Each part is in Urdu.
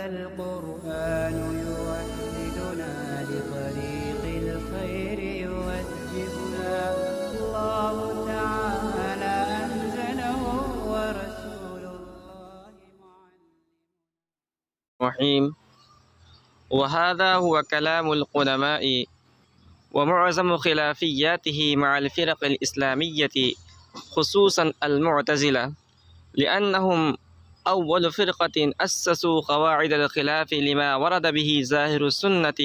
القرآن يوحدنا لطريق الخير يوجهنا الله تعالى أنزله ورسول الله الرحيم. وهذا هو كلام القدماء ومعظم خلافياته مع الفرق الإسلامية خصوصا المعتزلة، لأنهم أول فرقة أسسوا قواعد الخلاف لما ورد به ظاهر السنة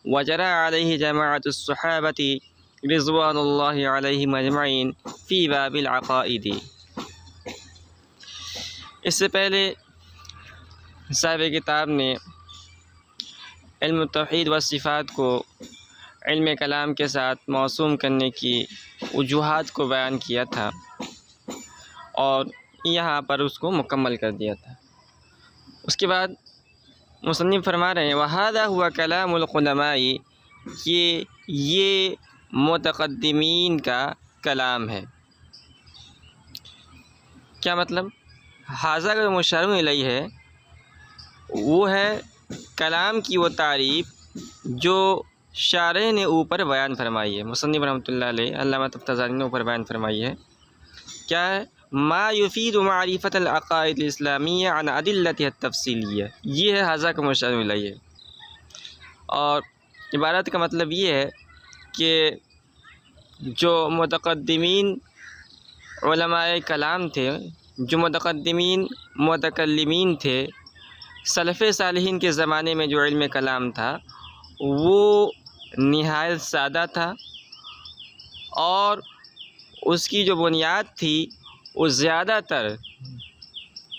وجرى عليه جماعة الصحابة رضوان الله عليهم أجمعين في باب العقائد۔ اس سے پہلے صاحب کتاب نے علم التوحید و صفات کو علم کلام کے ساتھ موسوم کرنے کی وجوہات کو بیان کیا تھا اور یہاں پر اس کو مکمل کر دیا تھا۔ اس کے بعد مصنف فرما رہے ہیں وَهَذَا هُوَ كَلَامُ الْقُدَمَاءِ، یہ متقدمین کا کلام ہے۔ کیا مطلب؟ حاضہ کا جو مشار الیہ ہے وہ ہے کلام کی وہ تعریف جو شارح نے اوپر بیان فرمائی ہے، مصنف رحمۃ اللہ علیہ علامہ تفتزانی نے اوپر بیان فرمائی ہے۔ کیا ہے؟ ما یفید معرفت العقائد الاسلامیہ عن ادلتها التفصیلیہ، یہ ہے حاضہ کا مشار الیہ۔ اور عبارت کا مطلب یہ ہے کہ جو متقدمین علماء کلام تھے، جو متقدمین متکلمین تھے، سلف صالحین کے زمانے میں جو علم کلام تھا وہ نہایت سادہ تھا، اور اس کی جو بنیاد تھی وہ زیادہ تر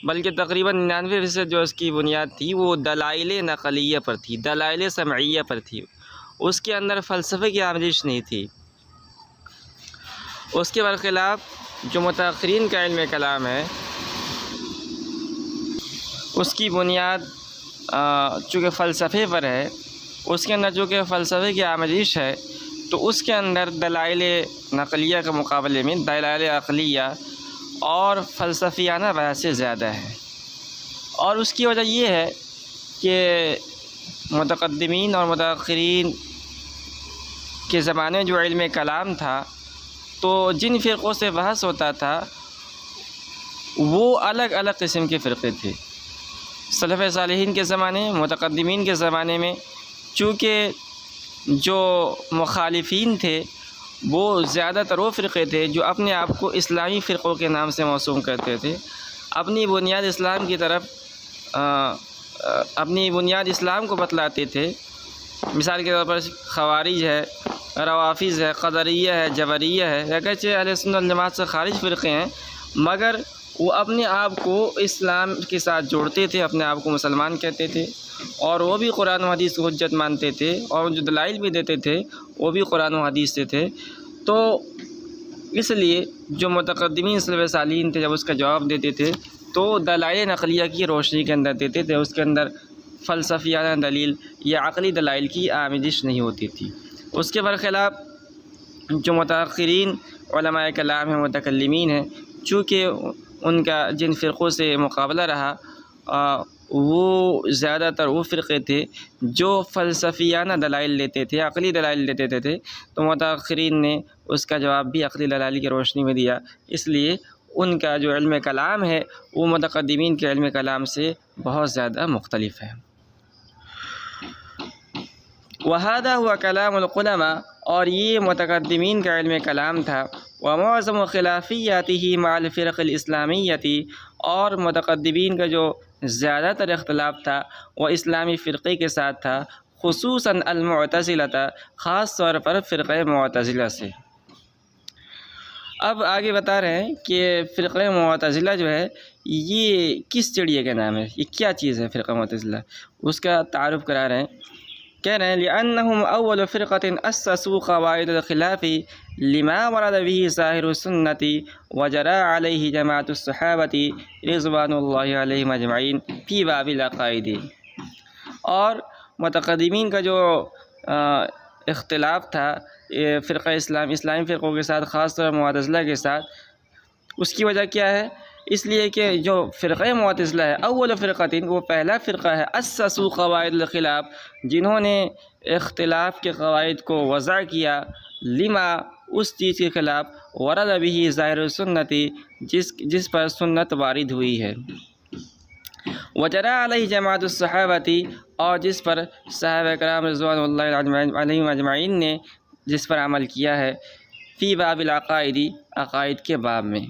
بلکہ تقریباً 99% جو اس کی بنیاد تھی وہ دلائل نقلیہ پر تھی، دلائل سمعیہ پر تھی۔ اس کے اندر فلسفے کی آمیزش نہیں تھی۔ اس کے برخلاف جو متأخرین کا علم کلام ہے اس کی بنیاد چونکہ فلسفے پر ہے، اس کے اندر چونکہ فلسفے کی آمیزش ہے تو اس کے اندر دلائل نقلیہ کے مقابلے میں دلائل عقلیہ اور فلسفیانہ بحث سے زیادہ ہے۔ اور اس کی وجہ یہ ہے کہ متقدمین اور متأخرین کے زمانے میں جو علم کلام تھا تو جن فرقوں سے بحث ہوتا تھا وہ الگ الگ قسم کے فرقے تھے۔ سلف صالحین کے زمانے، متقدمین کے زمانے میں چونکہ جو مخالفین تھے وہ زیادہ تر وہ فرقے تھے جو اپنے آپ کو اسلامی فرقوں کے نام سے موسوم کرتے تھے، اپنی بنیاد اسلام کی طرف اپنی بنیاد اسلام کو بتلاتے تھے۔ مثال کے طور پر خوارج ہے، روافض ہے، قدریہ ہے، جبریہ ہے، اگرچہ اہل سنت والجماعت سے خارج فرقے ہیں مگر وہ اپنے آپ کو اسلام کے ساتھ جوڑتے تھے، اپنے آپ کو مسلمان کہتے تھے، اور وہ بھی قرآن و حدیث کو حجت مانتے تھے، اور جو دلائل بھی دیتے تھے وہ بھی قرآن و حدیث سے تھے۔ تو اس لیے جو متقدمین سلف صالحین تھے جب اس کا جواب دیتے تھے تو دلائل نقلیہ کی روشنی کے اندر دیتے تھے، اس کے اندر فلسفیانہ دلیل یا عقلی دلائل کی آمیزش نہیں ہوتی تھی۔ اس کے برخلاف جو متأخرین علماء کلام ہیں، متکلمین ہیں، چونکہ ان کا جن فرقوں سے مقابلہ رہا وہ زیادہ تر وہ فرقے تھے جو فلسفیانہ دلائل لیتے تھے، عقلی دلائل لیتے تھے، تو متأخرین نے اس کا جواب بھی عقلی دلائل کی روشنی میں دیا۔ اس لیے ان کا جو علم کلام ہے وہ متقدمین کے علم کلام سے بہت زیادہ مختلف ہے۔ وَهَذَا هُوَ كَلَامُ الْقُدَمَاءِ، اور یہ متقدمین کا علم کلام تھا۔ وَمُعْظَمُ خِلَافِيَّاتِهِ مَعَ الْفِرْقِ الْإِسْلَامِيَّةِ، اور متقدمین کا جو زیادہ تر اختلاف تھا وہ اسلامی فرقے کے ساتھ تھا، خصوصاً المعتزلہ، خاص طور پر فرقہ معتزلہ سے۔ اب آگے بتا رہے ہیں کہ فرقہ معتزلہ جو ہے یہ کس چڑیا کا نام ہے، یہ کیا چیز ہے فرقہ معتزلہ، اس کا تعارف کرا رہے ہیں۔ کہہ رہے ہیں لِأَنَّهُمْ أَوَّلُ فِرْقَةٍ أَسَّسُوا قَوَاعِدَ الْخِلَافِ لِمَا وَرَدَ بِهِ ظَاهِرُ السُّنَّةِ وَجَرَى عَلَيْهِ جَمَاعَةُ الصَّحَابَةِ رِضْوَانُ اللَّهِ عَلَيْهِمْ أَجْمَعِينَ فِي بَابِ الْعَقَائِدِ۔ اور متقدمین کا جو اختلاف تھا فرقہ اسلامی فرقوں کے ساتھ، خاص طور پر معتزلہ کے ساتھ، اس کی وجہ کیا ہے؟ اس لیے کہ جو فرقہ معتزلہ ہے اول فرقتین، وہ پہلا فرقہ ہے اسسوا قواعد الخلاف، جنہوں نے اختلاف کے قواعد کو وضع کیا، لما اس چیز کے خلاف، ورد به ظاہر سنتی، جس پر سنت وارد ہوئی ہے، وجرا علیہ جماعت الصحابتی، اور جس پر صحابہ کرام رضوان اللہ علیہم اجمعین نے جس پر عمل کیا ہے، فی باب العقائدی، عقائد کے باب میں۔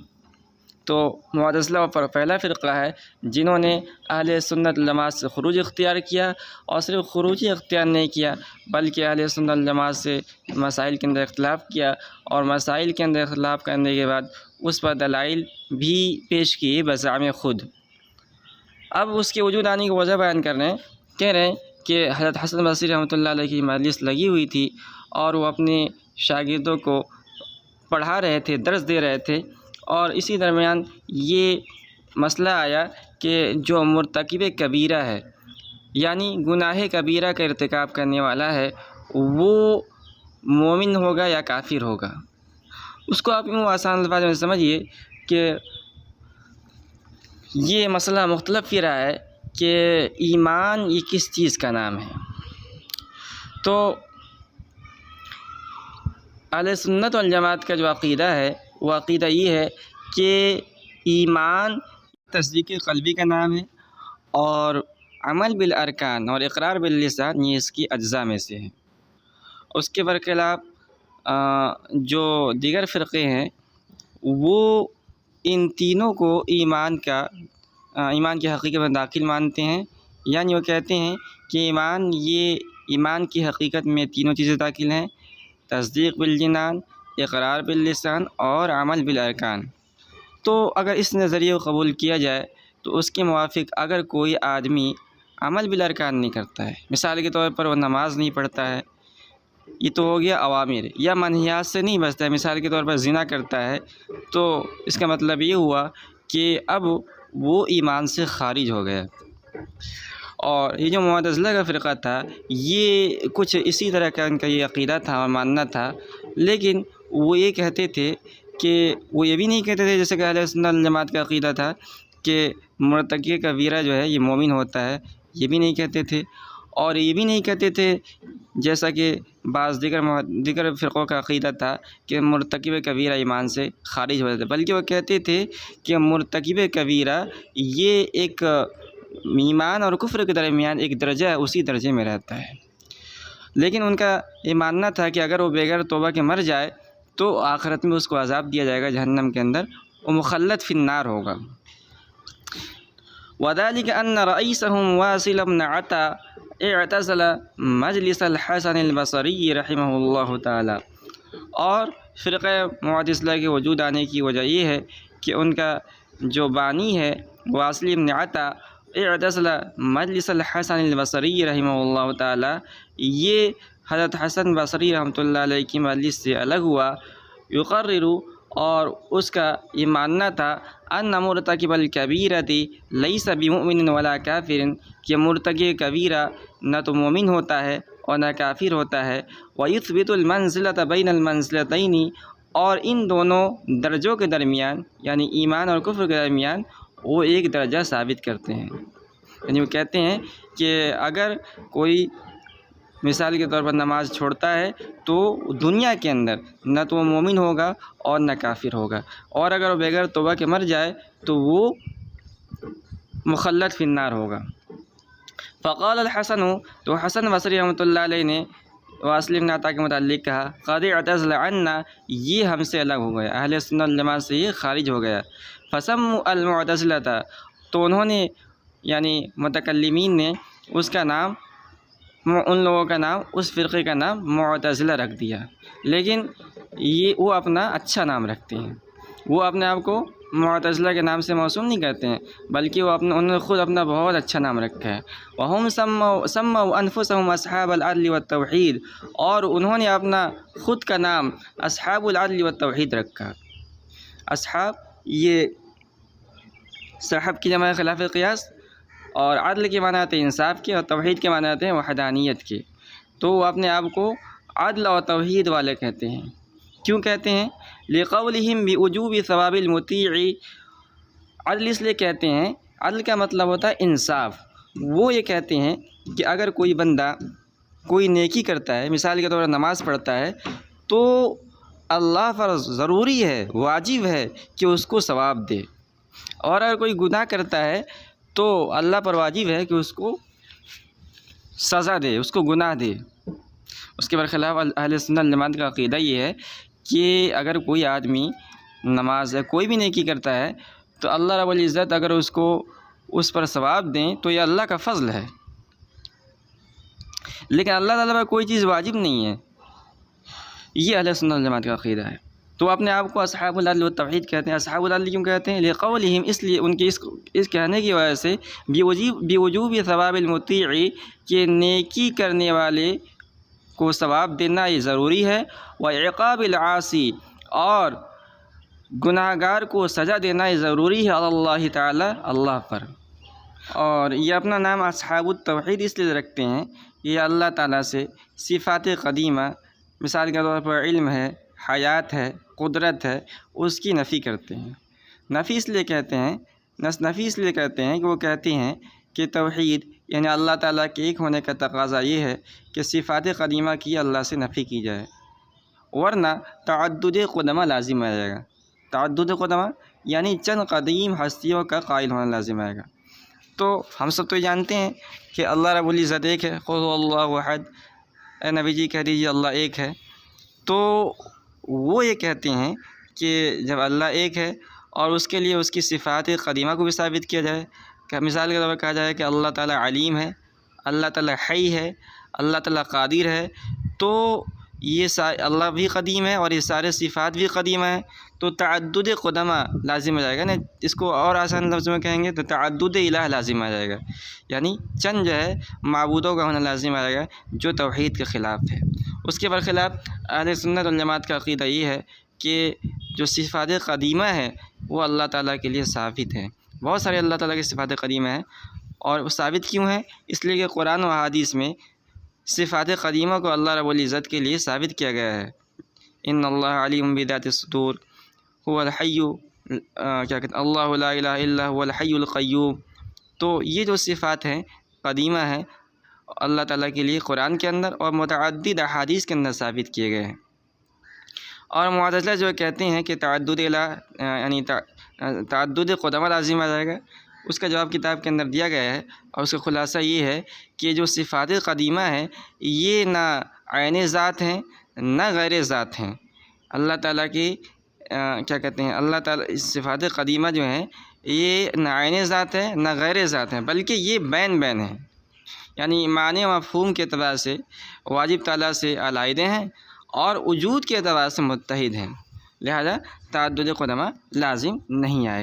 تو معتزلہ پر پہلا فرقہ ہے جنہوں نے اہل سنت جماعت سے خروج اختیار کیا، اور صرف خروج ہی اختیار نہیں کیا بلکہ اہل سنت جماعت سے مسائل کے اندر اختلاف کیا، اور مسائل کے اندر اختلاف کرنے کے بعد اس پر دلائل بھی پیش کیے بزعم خود۔ اب اس کے وجود آنے کی وجہ بیان کر رہے ہیں، کہہ رہے ہیں کہ حضرت حسن بصری رحمۃ اللہ علیہ کی مجلس لگی ہوئی تھی، اور وہ اپنے شاگردوں کو پڑھا رہے تھے، درس دے رہے تھے، اور اسی درمیان یہ مسئلہ آیا کہ جو مرتکب کبیرہ ہے، یعنی گناہ کبیرہ کا ارتکاب کرنے والا ہے، وہ مومن ہوگا یا کافر ہوگا۔ اس کو آپ یوں آسان الفاظ میں سمجھیے کہ یہ مسئلہ مختلف پھر رہا ہے کہ ایمان یہ کس چیز کا نام ہے۔ تو اہل سنت والجماعت کا جو عقیدہ ہے وہ عقیدہ یہ ہے کہ ایمان تصدیق قلبی کا نام ہے، اور عمل بالارکان اور اقرار باللسان یہ اس کی اجزاء میں سے ہے۔ اس کے برخلاف جو دیگر فرقے ہیں وہ ان تینوں کو ایمان کی حقیقت میں داخل مانتے ہیں، یعنی وہ کہتے ہیں کہ ایمان کی حقیقت میں تینوں چیزیں داخل ہیں: تصدیق بالجنان، اقرار باللسان اور عمل بالارکان۔ تو اگر اس نظریے کو قبول کیا جائے تو اس کے موافق اگر کوئی آدمی عمل بالارکان نہیں کرتا ہے، مثال کے طور پر وہ نماز نہیں پڑھتا ہے، یہ تو ہو گیا اوامر، یا منہیات سے نہیں بچتا ہے، مثال کے طور پر زنا کرتا ہے، تو اس کا مطلب یہ ہوا کہ اب وہ ایمان سے خارج ہو گیا۔ اور یہ جو معتزلہ کا فرقہ تھا یہ کچھ اسی طرح کا ان کا یہ عقیدہ تھا اور ماننا تھا، لیکن وہ یہ کہتے تھے کہ وہ یہ بھی نہیں کہتے تھے جیسے کہ اہل سنت جماعت کا عقیدہ تھا کہ مرتکب کبیرہ جو ہے یہ مومن ہوتا ہے، یہ بھی نہیں کہتے تھے، اور یہ بھی نہیں کہتے تھے جیسا کہ بعض دیگر فرقوں کا عقیدہ تھا کہ مرتکب کبیرہ ایمان سے خارج ہو جاتا ہے، بلکہ وہ کہتے تھے کہ مرتکب کبیرہ یہ ایک ایمان اور کفر کے درمیان ایک درجہ ہے، اسی درجے میں رہتا ہے۔ لیکن ان کا یہ ماننا تھا کہ اگر وہ بغیر توبہ کے مر جائے تو آخرت میں اس کو عذاب دیا جائے گا جہنم کے اندر، وہ مخلد فی النار ہوگا۔ وذلك ان رئیسهم واصل بن عطا اعتزل مجلس الحسن البصری رحمہ اللہ تعالی۔ اور فرقہ معتزلہ کے وجود آنے کی وجہ یہ ہے کہ ان کا جو بانی ہے واصل بن عطا اعتزل مجلس الحسن البصری رحمہ اللہ تعالی، یہ حضرت حسن بصری رحمۃ اللہ علیہ کی مجلس سے الگ ہوا، یقرر، اور اس کا یہ ماننا تھا ان مرتکب الکبیرۃ لیس بمؤمن ولا کافر، کہ مرتکب کبیرہ نہ تو مومن ہوتا ہے اور نہ کافر ہوتا ہے، ویثبت المنزلۃ بین المنزلتین، اور ان دونوں درجوں کے درمیان یعنی ایمان اور کفر کے درمیان وہ ایک درجہ ثابت کرتے ہیں۔ یعنی وہ کہتے ہیں کہ اگر کوئی مثال کے طور پر نماز چھوڑتا ہے تو دنیا کے اندر نہ تو وہ مومن ہوگا اور نہ کافر ہوگا، اور اگر وہ بغیر توبہ کے مر جائے تو وہ مخلد فی النار ہوگا۔ فقال الحسن، تو حسن بصری رحمۃ اللہ علیہ نے واصل بن عطا کے متعلق کہا، قد اعتزل عنا، یہ ہم سے الگ ہو گیا، اہل سنت جماعت سے یہ خارج ہو گیا۔ فسموا المعتزلۃ، تو انہوں نے یعنی متکلمین نے اس کا نام، ان لوگوں کا نام، اس فرقے کا نام معتزلہ رکھ دیا، لیکن یہ وہ اپنا اچھا نام رکھتے ہیں، وہ اپنے آپ کو معتزلہ کے نام سے موسوم نہیں کرتے ہیں، بلکہ وہ انہوں نے خود اپنا بہت اچھا نام رکھا ہے۔ وہم سموا انفسهم اصحاب العدل والتوحید، اور انہوں نے اپنا خود کا نام اصحاب العدل والتوحید رکھا۔ اصحاب یہ صاحب کی جمع خلاف قیاس، اور عدل کے معنی آتے ہیں انصاف کے، اور توحید کے معنی آتے ہیں وحدانیت کے، تو وہ اپنے آپ کو عدل اور توحید والے کہتے ہیں۔ کیوں کہتے ہیں؟ لقولہم بوجوب ثواب المطیع، عدل اس لیے کہتے ہیں، عدل کا مطلب ہوتا ہے انصاف۔ وہ یہ کہتے ہیں کہ اگر کوئی بندہ کوئی نیکی کرتا ہے، مثال کے طور پر نماز پڑھتا ہے، تو اللہ پر ضروری ہے، واجب ہے کہ اس کو ثواب دے، اور اگر کوئی گناہ کرتا ہے تو اللہ پر واجب ہے کہ اس کو سزا دے، اس کو گناہ دے۔ اس کے برخلاف اہل سنت والجماعت کا عقیدہ یہ ہے کہ اگر کوئی آدمی نماز یا کوئی بھی نیکی کرتا ہے تو اللہ رب العزت اگر اس کو اس پر ثواب دیں تو یہ اللہ کا فضل ہے، لیکن اللہ تعالیٰ پر کوئی چیز واجب نہیں ہے۔ یہ اہل سنت والجماعت کا عقیدہ ہے۔ تو اپنے آپ کو اصحاب العدل والتوحید کہتے ہیں۔ اصحاب العدل کیوں کہتے ہیں؟ لقولہم، اس لیے ان کے اس کہنے کی وجہ سے بوجوب ثواب المطیع، کہ نیکی کرنے والے کو ثواب دینا یہ ضروری ہے، وعقاب العاصی، اور گناہ گار کو سزا دینا یہ ضروری ہے، اللہ تعالیٰ، اللہ پر۔ اور یہ اپنا نام اصحاب التوحید اس لیے رکھتے ہیں، یہ اللہ تعالیٰ سے صفات قدیمہ، مثال کے طور پر علم ہے، حیات ہے، قدرت ہے، اس کی نفی کرتے ہیں۔ نفی اس لیے کہتے ہیں کہ وہ کہتے ہیں کہ توحید یعنی اللہ تعالیٰ کے ایک ہونے کا تقاضا یہ ہے کہ صفات قدیمہ کی اللہ سے نفی کی جائے، ورنہ تعدد قدمہ لازم آ جائے گا۔ تعدد قدمہ یعنی چند قدیم ہستیوں کا قائل ہونا لازم آئے گا۔ تو ہم سب تو جانتے ہیں کہ اللہ رب العزت ایک ہے، قل هو اللہ احد، اے نبی جی کہہ دیجیے اللہ ایک ہے۔ تو وہ یہ کہتے ہیں کہ جب اللہ ایک ہے اور اس کے لیے اس کی صفات قدیمہ کو بھی ثابت کیا جائے، کہ مثال کے طور پر کہا جائے کہ اللہ تعالیٰ علیم ہے، اللہ تعالیٰ حی ہے، اللہ تعالیٰ قادر ہے، تو یہ اللہ بھی قدیم ہے اور یہ سارے صفات بھی قدیمہ ہیں، تو تعدد قدمہ لازم آ جائے گا نا۔ اس کو اور آسان لفظوں میں کہیں گے تو تعدد الہ لازم آ جائے گا، یعنی چند جو ہے معبودوں کا ہونا لازم آ جائے گا، جو توحید کے خلاف ہے۔ اس کے برخلاف اہل سنت والجماعت کا عقیدہ یہ ہے کہ جو صفات قدیمہ ہے وہ اللہ تعالیٰ کے لیے ثابت ہے۔ بہت سارے اللہ تعالیٰ کی صفات قدیمہ ہیں، اور وہ ثابت کیوں ہیں؟ اس لیے کہ قرآن و احادیث میں صفات قدیمہ کو اللہ رب العزت کے لیے ثابت کیا گیا ہے۔ ان اللہ علیم بذات الصدور، هو الحی، کیا کہتے ہیں، اللہ لا الہ الا هو الحی القیوم۔ تو یہ جو صفات ہیں قدیمہ ہیں اللہ تعالیٰ کے لیے قرآن کے اندر اور متعدد احادیث کے اندر ثابت کیے گئے ہیں۔ اور معتزلہ جو کہتے ہیں کہ تعدد الہ یعنی تعدد قدمہ لازم آ جائے گا، اس کا جواب کتاب کے اندر دیا گیا ہے، اور اس کا خلاصہ یہ ہے کہ جو صفات قدیمہ ہیں یہ نہ عین ذات ہیں نہ غیر ذات ہیں۔ اللہ تعالیٰ کی کیا کہتے ہیں، اللہ تعالیٰ صفات قدیمہ جو ہیں یہ نہ عین ذات ہے نہ غیر ذات ہیں، بلکہ یہ بین ہیں، یعنی معنی و مفہوم کے اعتبار سے واجب تعالیٰ سے علیحدہ ہیں اور وجود کے اعتبار سے متحد ہیں، لہذا تعدد قدمہ لازم نہیں آئے۔